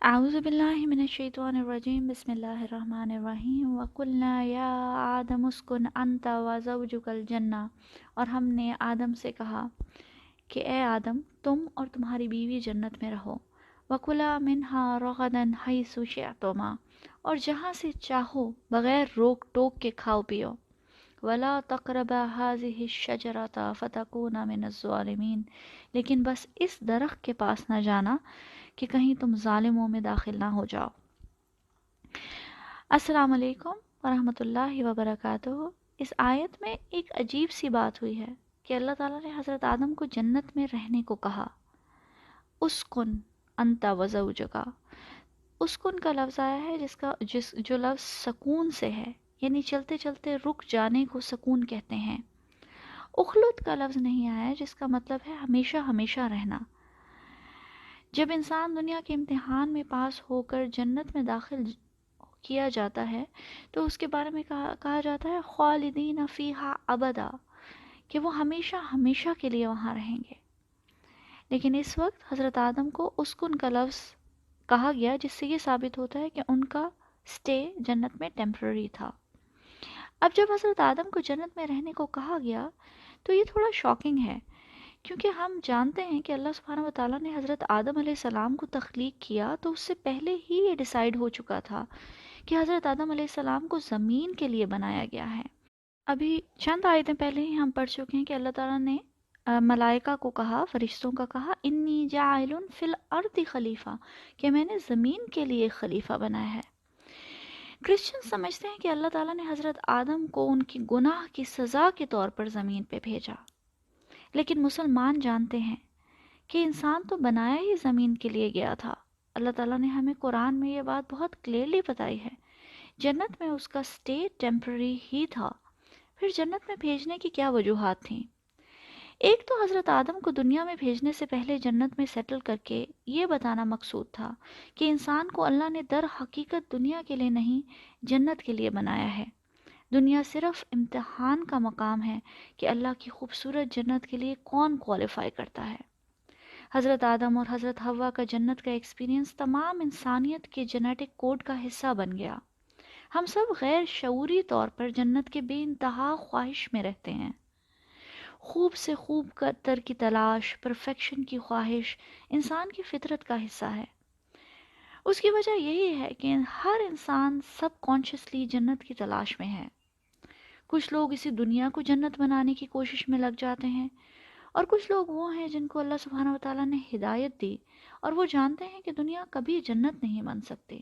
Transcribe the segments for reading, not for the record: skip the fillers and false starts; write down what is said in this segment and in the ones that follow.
اعوذ باللہ من الشیطان الرجیم بسم اللہ الرحمن الرحیم وقلنا یا آدم اسکن انت وزوجک الجنہ، اور ہم نے آدم سے کہا کہ اے آدم تم اور تمہاری بیوی جنت میں رہو، وکلا منہا رغدا حیث شئتما، اور جہاں سے چاہو بغیر روک ٹوک کے کھاؤ پیو، ولا تقربا هذه الشجرة فتكونا من الظالمین، لیکن بس اس درخت کے پاس نہ جانا کہ کہیں تم ظالموں میں داخل نہ ہو جاؤ۔ السلام علیکم ورحمۃ اللہ وبرکاتہ۔ اس آیت میں ایک عجیب سی بات ہوئی ہے کہ اللہ تعالیٰ نے حضرت آدم کو جنت میں رہنے کو کہا، اسکن انت وزوجکا۔ اسکن کا لفظ آیا ہے جو لفظ سکون سے ہے، یعنی چلتے چلتے رک جانے کو سکون کہتے ہیں۔ اخلد کا لفظ نہیں آیا ہے جس کا مطلب ہے ہمیشہ ہمیشہ رہنا۔ جب انسان دنیا کے امتحان میں پاس ہو کر جنت میں داخل کیا جاتا ہے تو اس کے بارے میں کہا جاتا ہے خالدین فیہا ابدا، کہ وہ ہمیشہ ہمیشہ کے لیے وہاں رہیں گے۔ لیکن اس وقت حضرت آدم کو اسکن کا لفظ کہا گیا، جس سے یہ ثابت ہوتا ہے کہ ان کا سٹے جنت میں ٹیمپرری تھا۔ اب جب حضرت آدم کو جنت میں رہنے کو کہا گیا تو یہ تھوڑا شاکنگ ہے، کیونکہ ہم جانتے ہیں کہ اللہ سبحانہ وتعالیٰ نے حضرت آدم علیہ السلام کو تخلیق کیا تو اس سے پہلے ہی یہ ڈیسائیڈ ہو چکا تھا کہ حضرت آدم علیہ السلام کو زمین کے لیے بنایا گیا ہے۔ ابھی چند آیتیں پہلے ہی ہم پڑھ چکے ہیں کہ اللہ تعالیٰ نے ملائکہ کو کہا، فرشتوں کا کہا، انی جاعل فی الارض خلیفہ، کہ میں نے زمین کے لیے ایک خلیفہ بنایا ہے۔ کرسچن سمجھتے ہیں کہ اللہ تعالیٰ نے حضرت آدم کو ان کی گناہ کی سزا کے طور پر زمین پہ بھیجا، لیکن مسلمان جانتے ہیں کہ انسان تو بنایا ہی زمین کے لیے گیا تھا۔ اللہ تعالیٰ نے ہمیں قرآن میں یہ بات بہت کلیئرلی بتائی ہے، جنت میں اس کا سٹے ٹیمپرری ہی تھا۔ پھر جنت میں بھیجنے کی کیا وجوہات تھیں؟ ایک تو حضرت آدم کو دنیا میں بھیجنے سے پہلے جنت میں سیٹل کر کے یہ بتانا مقصود تھا کہ انسان کو اللہ نے در حقیقت دنیا کے لیے نہیں جنت کے لیے بنایا ہے۔ دنیا صرف امتحان کا مقام ہے کہ اللہ کی خوبصورت جنت کے لیے کون کوالیفائی کرتا ہے۔ حضرت آدم اور حضرت حوا کا جنت کا ایکسپیرینس تمام انسانیت کے جینیٹک کوڈ کا حصہ بن گیا۔ ہم سب غیر شعوری طور پر جنت کے بے انتہا خواہش میں رہتے ہیں۔ خوب سے خوب تر کی تلاش، پرفیکشن کی خواہش انسان کی فطرت کا حصہ ہے۔ اس کی وجہ یہی ہے کہ ہر انسان سب کانشیسلی جنت کی تلاش میں ہے۔ کچھ لوگ اسی دنیا کو جنت بنانے کی کوشش میں لگ جاتے ہیں، اور کچھ لوگ وہ ہیں جن کو اللہ سبحانہ وتعالیٰ نے ہدایت دی اور وہ جانتے ہیں کہ دنیا کبھی جنت نہیں بن سکتی،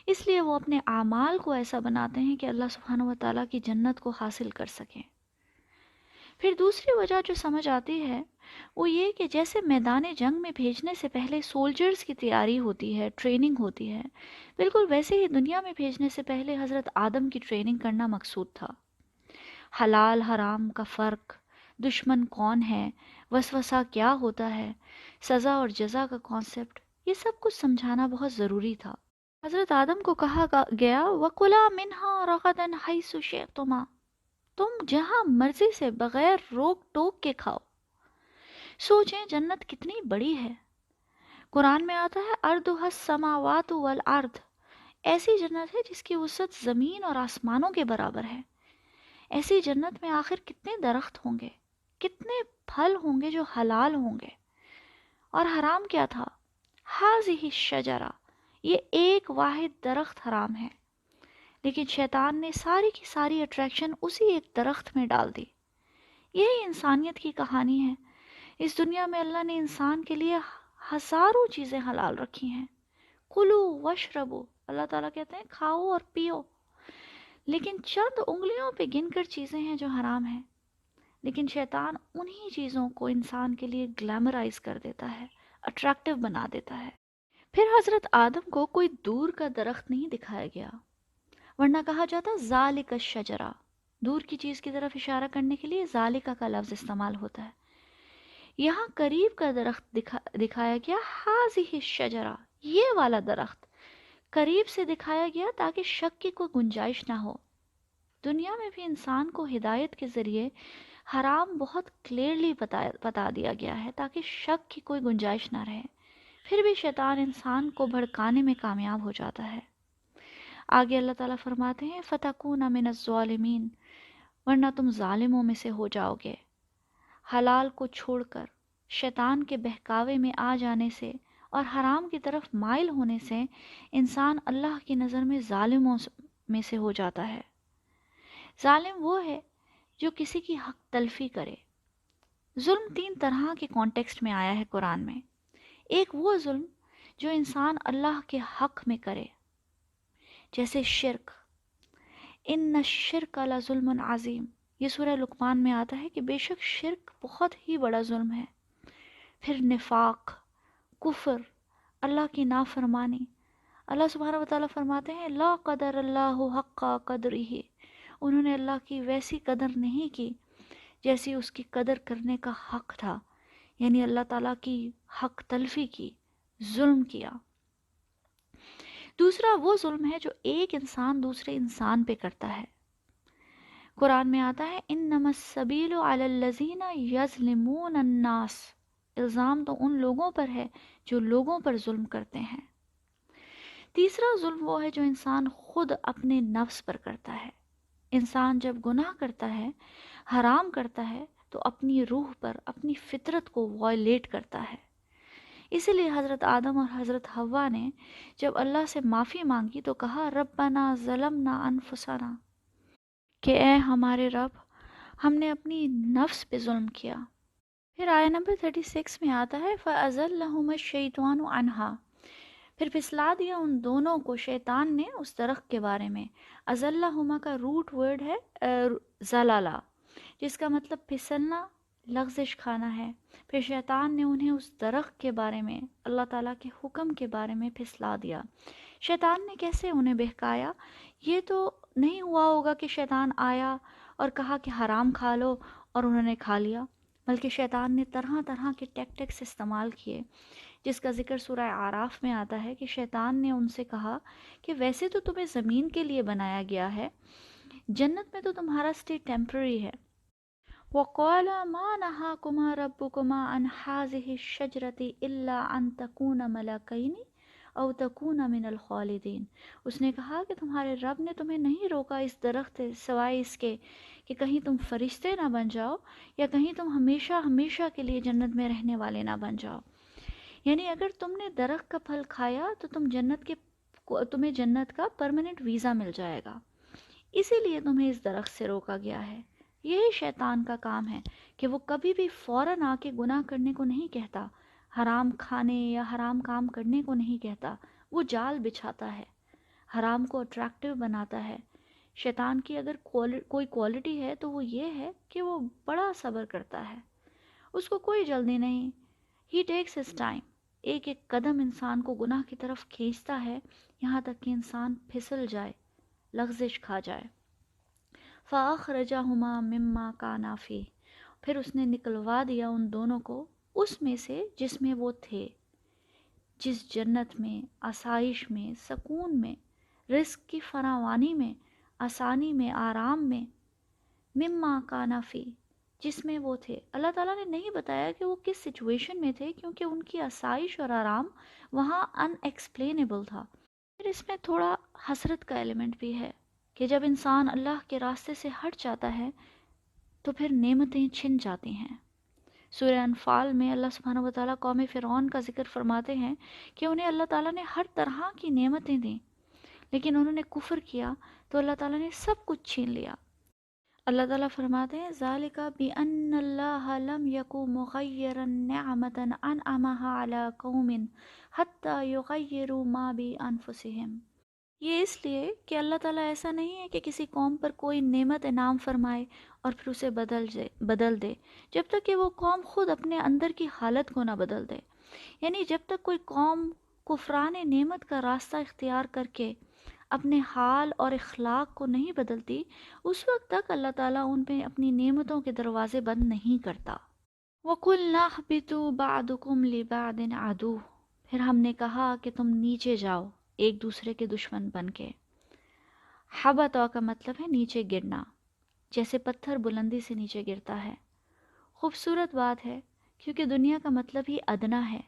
اس لیے وہ اپنے اعمال کو ایسا بناتے ہیں کہ اللہ سبحانہ وتعالیٰ کی جنت کو حاصل کر سکیں۔ پھر دوسری وجہ جو سمجھ آتی ہے وہ یہ کہ جیسے میدان جنگ میں بھیجنے سے پہلے سولجرز کی تیاری ہوتی ہے، ٹریننگ ہوتی ہے، بالکل ویسے ہی دنیا میں بھیجنے سے پہلے حضرت آدم کی ٹریننگ کرنا مقصود تھا۔ حلال حرام کا فرق، دشمن کون ہے، وسوسہ کیا ہوتا ہے، سزا اور جزا کا کانسیپٹ، یہ سب کچھ سمجھانا بہت ضروری تھا۔ حضرت آدم کو کہا گیا وَكُلَا مِنْهَا رَغَدًا حَيْثُ شِئْتُمَا، تم جہاں مرضی سے بغیر روک ٹوک کے کھاؤ۔ سوچیں جنت کتنی بڑی ہے۔ قرآن میں آتا ہے اَرْضُهَا السَّمَاوَاتُ وَالْأَرْضُ، ایسی جنت ہے جس کی وسعت زمین اور آسمانوں کے برابر ہے۔ ایسی جنت میں آخر کتنے درخت ہوں گے، کتنے پھل ہوں گے جو حلال ہوں گے، اور حرام کیا تھا؟ ہذہ الشجرہ، یہ ایک واحد درخت حرام ہے، لیکن شیطان نے ساری کی ساری اٹریکشن اسی ایک درخت میں ڈال دی۔ یہی انسانیت کی کہانی ہے۔ اس دنیا میں اللہ نے انسان کے لیے ہزاروں چیزیں حلال رکھی ہیں، کلو وشربو، اللہ تعالیٰ کہتے ہیں کھاؤ اور پیو، لیکن چند انگلیوں پہ گن کر چیزیں ہیں جو حرام ہیں۔ لیکن شیطان انہی چیزوں کو انسان کے لیے گلیمرائز کر دیتا ہے، اٹریکٹیو بنا دیتا ہے۔ پھر حضرت آدم کو کوئی دور کا درخت نہیں دکھایا گیا، ورنہ کہا جاتا ذالک الشجرہ، دور کی چیز کی طرف اشارہ کرنے کے لیے ذالکہ کا لفظ استعمال ہوتا ہے۔ یہاں قریب کا درخت دکھایا گیا، ہذہ الشجرہ، یہ والا درخت قریب سے دکھایا گیا تاکہ شک کی کوئی گنجائش نہ ہو۔ دنیا میں بھی انسان کو ہدایت کے ذریعے حرام بہت کلیئرلی بتا دیا گیا ہے تاکہ شک کی کوئی گنجائش نہ رہے۔ پھر بھی شیطان انسان کو بھڑکانے میں کامیاب ہو جاتا ہے۔ آگے اللہ تعالیٰ فرماتے ہیں فَتَكُونَ مِنَ الظَّالِمِينَ، ورنہ تم ظالموں میں سے ہو جاؤ گے۔ حلال کو چھوڑ کر شیطان کے بہکاوے میں آ جانے سے اور حرام کی طرف مائل ہونے سے انسان اللہ کی نظر میں ظالموں میں سے ہو جاتا ہے۔ ظالم وہ ہے جو کسی کی حق تلفی کرے۔ ظلم تین طرح کے کانٹیکسٹ میں آیا ہے قرآن میں۔ ایک وہ ظلم جو انسان اللہ کے حق میں کرے، جیسے شرک، ان الشرک لظلم عظیم، یہ سورہ لقمان میں آتا ہے کہ بے شک شرک بہت ہی بڑا ظلم ہے۔ پھر نفاق، کفر، اللہ کی نافرمانی۔ اللہ سبحانہ وتعالیٰ فرماتے ہیں لا قدر اللہ حق قدرہ، انہوں نے اللہ کی ویسی قدر نہیں کی جیسی اس کی قدر کرنے کا حق تھا، یعنی اللہ تعالیٰ کی حق تلفی کی، ظلم کیا۔ دوسرا وہ ظلم ہے جو ایک انسان دوسرے انسان پہ کرتا ہے۔ قرآن میں آتا ہے انما السبیل علی الذین یظلمون الناس، الزام تو ان لوگوں پر ہے جو لوگوں پر ظلم کرتے ہیں۔ تیسرا ظلم وہ ہے جو انسان خود اپنے نفس پر کرتا ہے۔ انسان جب گناہ کرتا ہے، حرام کرتا ہے، تو اپنی روح پر، اپنی فطرت کو وائلیٹ کرتا ہے۔ اسی لیے حضرت آدم اور حضرت حوا نے جب اللہ سے معافی مانگی تو کہا ربنا ظلمنا انفسنا، کہ اے ہمارے رب، ہم نے اپنی نفس پہ ظلم کیا۔ پھر آیہ نمبر 36 میں آتا ہے فَأَزَلَّهُمَا الشَّيْطَانُ عَنْهَا، پھر پھسلا دیا ان دونوں کو شیطان نے اس درخت کے بارے میں۔ ازلہما کا روٹ ورڈ ہے زلالہ، جس کا مطلب پھسلنا، لغزش کھانا ہے۔ پھر شیطان نے انہیں اس درخت کے بارے میں، اللہ تعالیٰ کے حکم کے بارے میں پھسلا دیا۔ شیطان نے کیسے انہیں بہکایا؟ یہ تو نہیں ہوا ہوگا کہ شیطان آیا اور کہا کہ حرام کھا لو اور انہوں نے کھا لیا، بلکہ شیطان نے طرح طرح کے ٹیکٹکس استعمال کیے، جس کا ذکر سورہ اعراف میں آتا ہے کہ شیطان نے ان سے کہا کہ ویسے تو تمہیں زمین کے لیے بنایا گیا ہے، جنت میں تو تمہارا اسٹے ٹیمپرری ہے۔ وَقَالَ مَا نَهَاكُمَا رَبُّكُمَا عَنْ هَٰذِهِ الشَّجْرَةِ إِلَّا أَن تَكُونَ مَلَكَيْنِ أَوْ تَكُونَ مِنَ الْخَالِدِينَ، اس نے کہا کہ تمہارے رب نے تمہیں نہیں روکا اس درخت سوائے اس کے کہ کہیں تم فرشتے نہ بن جاؤ یا کہیں تم ہمیشہ ہمیشہ کے لیے جنت میں رہنے والے نہ بن جاؤ۔ یعنی اگر تم نے درخت کا پھل کھایا تو تمہیں جنت کا پرماننٹ ویزا مل جائے گا، اسی لیے تمہیں اس درخت سے روکا گیا ہے۔ یہی شیطان کا کام ہے کہ وہ کبھی بھی فوراً آ کے گناہ کرنے کو نہیں کہتا، حرام کھانے یا حرام کام کرنے کو نہیں کہتا، وہ جال بچھاتا ہے، حرام کو اٹریکٹیو بناتا ہے۔ شیطان کی اگر کوئی کوالٹی ہے تو وہ یہ ہے کہ وہ بڑا صبر کرتا ہے، اس کو کوئی جلدی نہیں، ہی ٹیکس ہز ٹائم، ایک ایک قدم انسان کو گناہ کی طرف کھینچتا ہے یہاں تک کہ انسان پھسل جائے، لغزش کھا جائے۔ فَأَخْرَجَهُمَا مِمَّا كَانَا فِيهِ، پھر اس نے نکلوا دیا ان دونوں کو اس میں سے جس میں وہ تھے، جس جنت میں، آسائش میں، سکون میں، رزق کی فراوانی میں، آسانی میں، آرام میں، مِمَّا كَانَا فِيهِ، جس میں وہ تھے۔ اللہ تعالیٰ نے نہیں بتایا کہ وہ کس سچویشن میں تھے، کیونکہ ان کی آسائش اور آرام وہاں ان ایکسپلینیبل تھا۔ پھر اس میں تھوڑا حسرت کا ایلیمنٹ بھی ہے کہ جب انسان اللہ کے راستے سے ہٹ جاتا ہے تو پھر نعمتیں چھن جاتی ہیں۔ سورہ انفال میں اللہ سبحانہ وتعالیٰ قوم فرعون کا ذکر فرماتے ہیں کہ انہیں اللہ تعالیٰ نے ہر طرح کی نعمتیں دیں، لیکن انہوں نے کفر کیا تو اللہ تعالیٰ نے سب کچھ چھین لیا۔ اللہ تعالیٰ فرماتے ہیں ذَلِكَ بِأَنَّ اللَّهَ لَمْ يَكُ مُغَيِّرًا نِعْمَةً أَنْعَمَهَا عَلَىٰ قَوْمٍ حَتَّى يُغَيِّرُوا مَا بِأَنفُسِهِمْ، یہ اس لیے کہ اللہ تعالیٰ ایسا نہیں ہے کہ کسی قوم پر کوئی نعمت انعام فرمائے اور پھر اسے بدل دے جب تک کہ وہ قوم خود اپنے اندر کی حالت کو نہ بدل دے۔ یعنی جب تک کوئی قوم کفران نعمت کا راستہ اختیار کر کے اپنے حال اور اخلاق کو نہیں بدلتی، اس وقت تک اللہ تعالیٰ ان پہ اپنی نعمتوں کے دروازے بند نہیں کرتا۔ وَقُلْنَا اهْبِطُوا بَعْضُكُمْ لِبَعْضٍ عَدُوٌّ، پھر ہم نے کہا کہ تم نیچے جاؤ ایک دوسرے کے دشمن بن کے۔ حبطا کا مطلب ہے نیچے گرنا، جیسے پتھر بلندی سے نیچے گرتا ہے۔ خوبصورت بات ہے کیونکہ دنیا کا مطلب ہی ادنا ہے،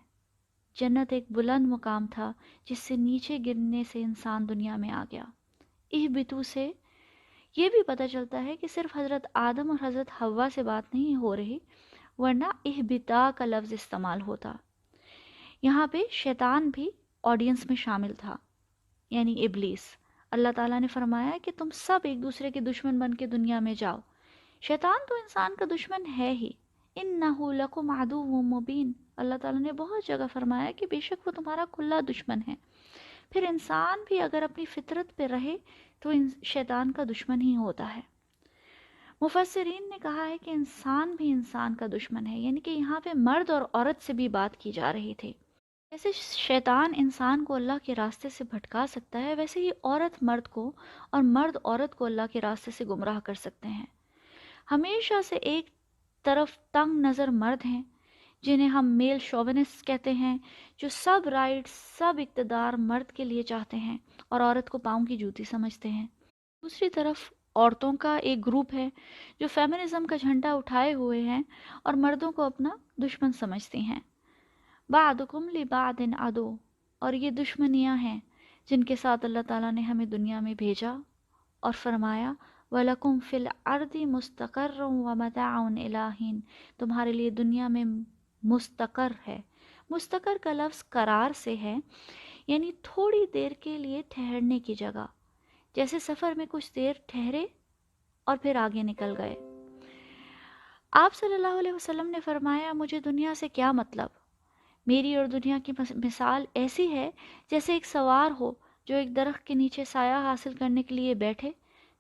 جنت ایک بلند مقام تھا جس سے نیچے گرنے سے انسان دنیا میں آ گیا۔ اہبتو سے یہ بھی پتہ چلتا ہے کہ صرف حضرت آدم اور حضرت حوا سے بات نہیں ہو رہی، ورنہ اہبتا کا لفظ استعمال ہوتا۔ یہاں پہ شیطان بھی آڈینس میں شامل تھا، یعنی ابلیس۔ اللہ تعالیٰ نے فرمایا کہ تم سب ایک دوسرے کے دشمن بن کے دنیا میں جاؤ۔ شیطان تو انسان کا دشمن ہے ہی، اِنَّهُ لَكُمْ عَدُوٌّ مُبِينٌ۔ اللہ تعالیٰ نے بہت جگہ فرمایا کہ بے شک وہ تمہارا کھلا دشمن ہے۔ پھر انسان بھی اگر اپنی فطرت پہ رہے تو شیطان کا دشمن ہی ہوتا ہے۔ مفسرین نے کہا ہے کہ انسان بھی انسان کا دشمن ہے، یعنی کہ یہاں پہ مرد اور عورت سے بھی بات کی جا رہی تھی۔ جیسے شیطان انسان کو اللہ کے راستے سے بھٹکا سکتا ہے، ویسے ہی عورت مرد کو اور مرد عورت کو اللہ کے راستے سے گمراہ کر سکتے ہیں۔ ہمیشہ سے ایک طرف تنگ نظر مرد ہیں جنہیں ہم میل شوونسٹ کہتے ہیں، جو سب رائٹ سب اقتدار مرد کے لیے چاہتے ہیں اور عورت کو پاؤں کی جوتی سمجھتے ہیں۔ دوسری طرف عورتوں کا ایک گروپ ہے جو فیمنزم کا جھنڈا اٹھائے ہوئے ہیں اور مردوں کو اپنا دشمن سمجھتی ہیں۔ بعضکم لبعض عدو، اور یہ دشمنیاں ہیں جن کے ساتھ اللہ تعالیٰ نے ہمیں دنیا میں بھیجا اور فرمایا وَلَكُمْ فِي الْأَرْضِ مُسْتَقَرٌّ وَمَتَاعٌ إِلَىٰ حِينٍ، تمہارے لیے دنیا میں مستقر ہے۔ مستقر کا لفظ قرار سے ہے، یعنی تھوڑی دیر کے لیے ٹھہرنے کی جگہ، جیسے سفر میں کچھ دیر ٹھہرے اور پھر آگے نکل گئے۔ آپ صلی اللہ علیہ وسلم نے فرمایا مجھے دنیا سے کیا مطلب، میری اور دنیا کی مثال ایسی ہے جیسے ایک سوار ہو جو ایک درخت کے نیچے سایہ حاصل کرنے کے لیے بیٹھے،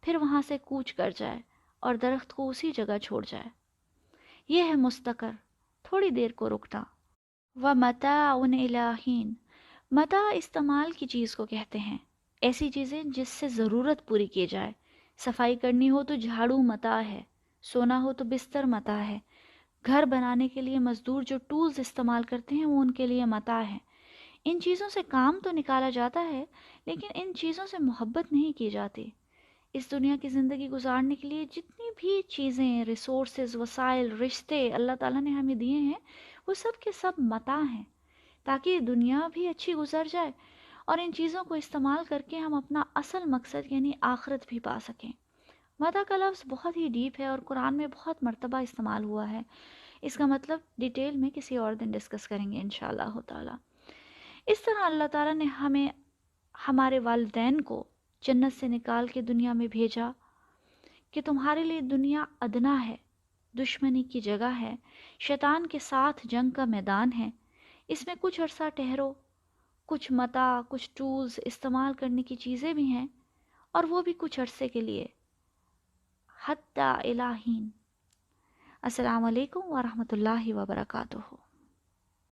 پھر وہاں سے کوچ کر جائے اور درخت کو اسی جگہ چھوڑ جائے۔ یہ ہے مستقر، تھوڑی دیر کو رکنا۔ وَمَتَاعٌ إِلَىٰ حِينٍ، متاع استعمال کی چیز کو کہتے ہیں، ایسی چیزیں جس سے ضرورت پوری کی جائے۔ صفائی کرنی ہو تو جھاڑو متاع ہے، سونا ہو تو بستر متاع ہے، گھر بنانے کے لیے مزدور جو ٹولز استعمال کرتے ہیں وہ ان کے لیے متاع ہے۔ ان چیزوں سے کام تو نکالا جاتا ہے، لیکن ان چیزوں سے محبت نہیں کی جاتی۔ اس دنیا کی زندگی گزارنے کے لیے جتنی بھی چیزیں، ریسورسز، وسائل، رشتے اللہ تعالیٰ نے ہمیں دیے ہیں، وہ سب کے سب متاع ہیں، تاکہ دنیا بھی اچھی گزر جائے اور ان چیزوں کو استعمال کر کے ہم اپنا اصل مقصد یعنی آخرت بھی پا سکیں۔ متاع کا لفظ بہت ہی ڈیپ ہے اور قرآن میں بہت مرتبہ استعمال ہوا ہے۔ اس کا مطلب ڈیٹیل میں کسی اور دن ڈسکس کریں گے انشاءاللہ تعالی۔ اس طرح اللہ تعالیٰ نے ہمیں ہمارے والدین کو جنت سے نکال کے دنیا میں بھیجا کہ تمہارے لیے دنیا ادنا ہے، دشمنی کی جگہ ہے، شیطان کے ساتھ جنگ کا میدان ہے، اس میں کچھ عرصہ ٹھہرو، کچھ متاع، کچھ ٹولز استعمال کرنے کی چیزیں بھی ہیں، اور وہ بھی کچھ عرصے کے لیے، حتی الٰی حین۔ السلام علیکم ورحمۃ اللہ وبرکاتہ۔